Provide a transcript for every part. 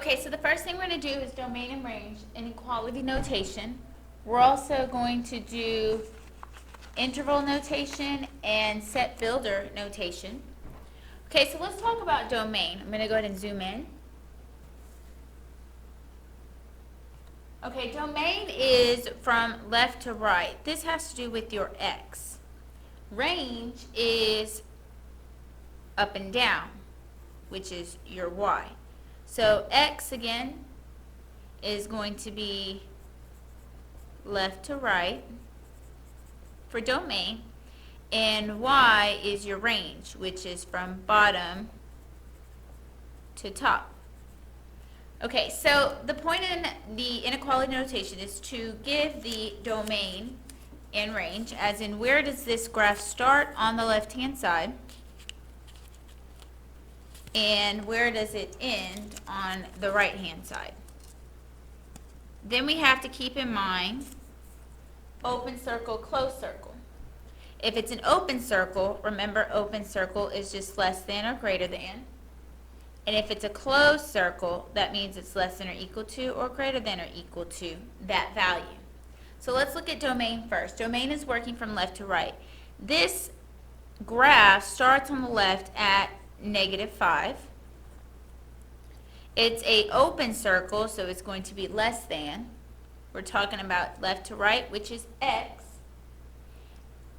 Okay, so the first thing we're going to do is domain and range inequality notation. We're also going to do interval notation and set builder notation. Okay, so let's talk about domain. I'm going to go ahead and zoom in. Okay, domain is from left to right. This has to do with your x. Range is up and down, which is your y. So x, again, is going to be left to right for domain, and y is your range, which is from bottom to top. Okay, so the point in the inequality notation is to give the domain and range, as in where does this graph start on the left-hand side, and where does it end on the right-hand side. Then we have to keep in mind open circle, closed circle. If it's an open circle, remember open circle is just less than or greater than. And if it's a closed circle, that means it's less than or equal to or greater than or equal to that value. So let's look at domain first. Domain is working from left to right. This graph starts on the left at -5. It's an open circle, so it's going to be less than. We're talking about left to right, which is x.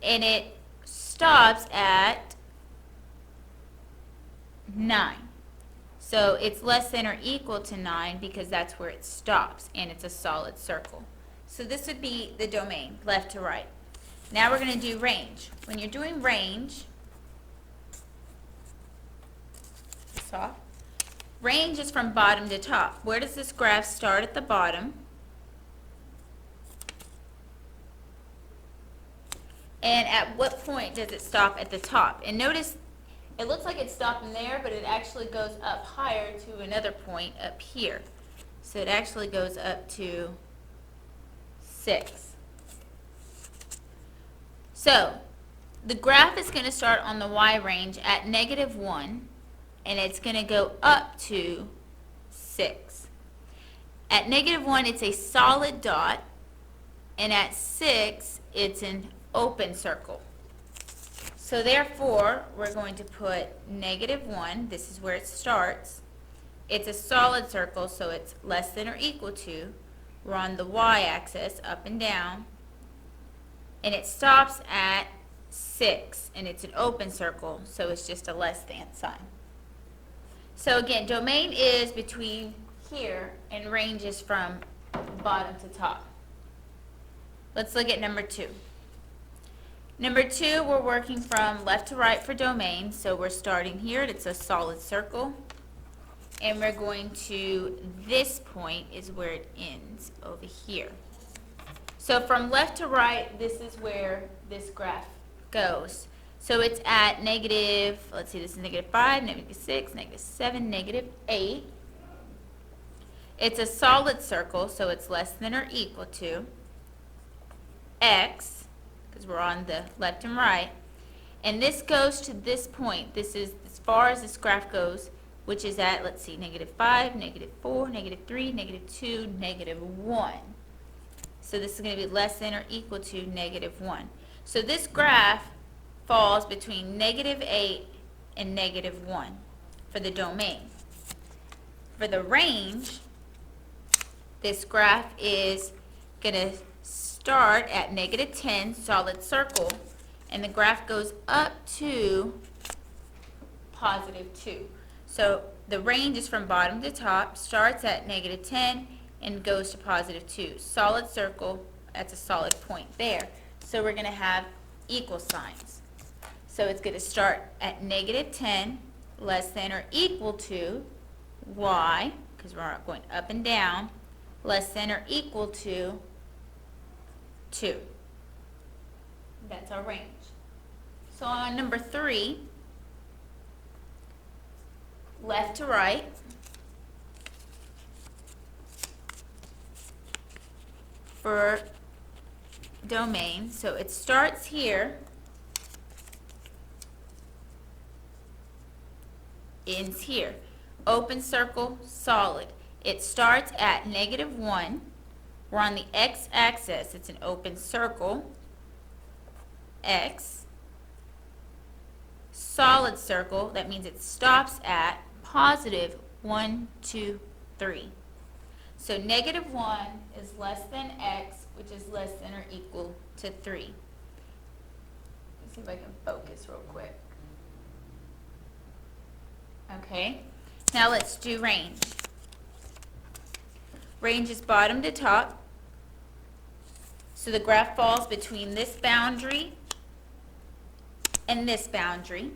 And it stops at 9. So it's less than or equal to 9 because that's where it stops, and it's a solid circle. So this would be the domain, left to right. Now we're going to do range. When you're doing range, range is from bottom to top. Where does this graph start at the bottom? And at what point does it stop at the top? And notice it looks like it's stopping there, but it actually goes up higher to another point up here. So it actually goes up to 6. So the graph is going to start on the y range at -1, and it's going to go up to 6. At -1, it's a solid dot, and at 6, it's an open circle. So therefore, we're going to put -1, this is where it starts. It's a solid circle, so it's less than or equal to. We're on the y-axis, up and down. And it stops at 6, and it's an open circle, so it's just a less than sign. So again, domain is between here, and range is from bottom to top. Let's look at number 2. Number 2, we're working from left to right for domain, so we're starting here, it's a solid circle, and we're going to, this point is where it ends, over here. So from left to right, this is where this graph goes. So it's at negative, let's see, this is -5, -6, -7, -8. It's a solid circle, so it's less than or equal to x, because we're on the left and right, and this goes to this point. This is as far as this graph goes, which is at, let's see, -5, -4, -3, -2, -1. So this is going to be less than or equal to -1. So this graph falls between -8 and -1 for the domain. For the range, this graph is going to start at -10, solid circle, and the graph goes up to +2. So the range is from bottom to top, starts at -10 and goes to +2. Solid circle, that's a solid point there. So we're going to have equal signs. So it's going to start at -10, less than or equal to y, because we're going up and down, less than or equal to 2. That's our range. So on number 3, left to right, for domain, so it starts here, ends here. Open circle, solid. It starts at -1. We're on the x-axis. It's an open circle. X. Solid circle. That means it stops at positive 1, 2, 3. So -1 is less than x, which is less than or equal to 3. Let's see if I can focus real quick. Okay, now let's do range. Range is bottom to top. So the graph falls between this boundary and this boundary.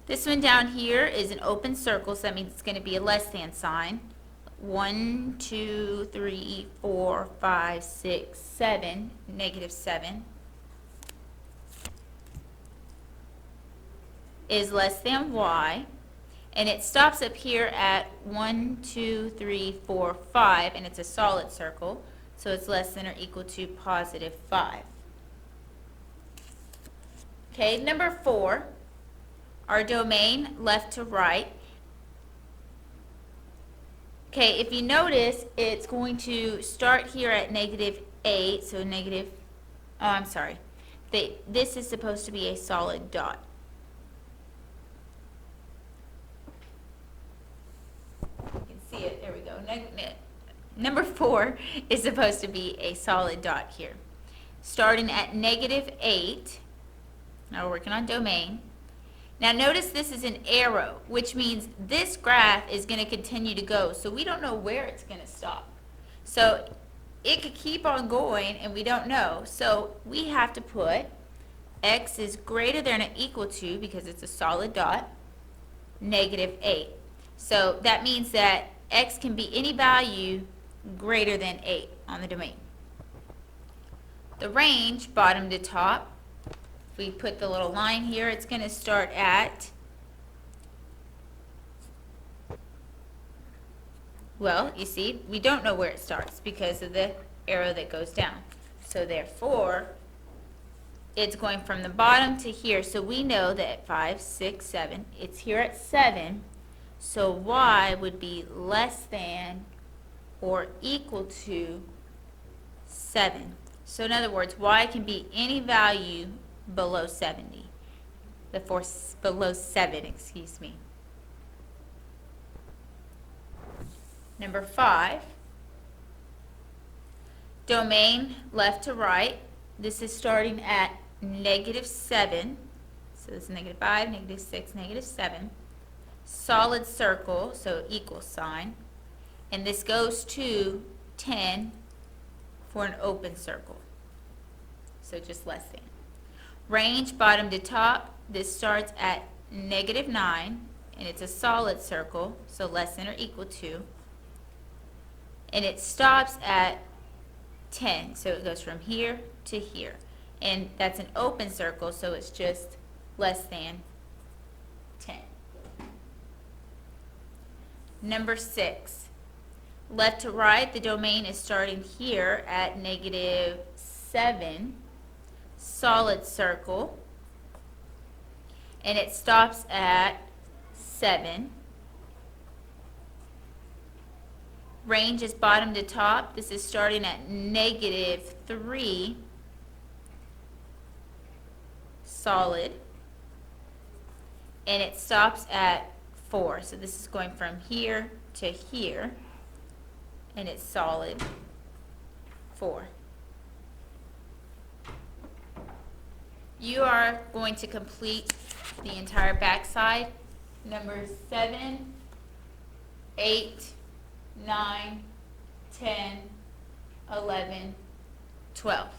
This one down here is an open circle, so that means it's going to be a less than sign. 1, 2, 3, 4, 5, 6, 7, -7 is less than y, and it stops up here at 1, 2, 3, 4, 5, and it's a solid circle, so it's less than or equal to positive 5. Okay, number 4, our domain left to right. Okay, if you notice, it's going to start here at -8, so I'm sorry. This is supposed to be a solid dot. You can see it, there we go. Number 4 is supposed to be a solid dot here. Starting at -8, now we're working on domain. Now notice this is an arrow, which means this graph is going to continue to go, so we don't know where it's going to stop. So it could keep on going and we don't know. So we have to put x is greater than or equal to, because it's a solid dot, -8. So that means that x can be any value greater than 8 on the domain. The range, bottom to top, we put the little line here, it's going to start at, well, you see, we don't know where it starts because of the arrow that goes down. So therefore, it's going from the bottom to here. So we know that 5, 6, 7, it's here at 7. So y would be less than or equal to 7. So in other words, y can be any value below 70. Below 7, excuse me. Number 5, domain left to right. This is starting at -7. So this is -5, -6, -7. Solid circle, so equal sign. And this goes to 10 for an open circle. So just less than. Range, bottom to top, this starts at -9, and it's a solid circle, so less than or equal to. And it stops at 10, so it goes from here to here. And that's an open circle, so it's just less than 10. Number 6, left to right, the domain is starting here at -7. Solid circle, and it stops at 7. Range is bottom to top. This is starting at -3. Solid, and it stops at 4. So this is going from here to here, and it's solid 4. You are going to complete the entire backside. Numbers 7, 8, 9, 10, 11, 12.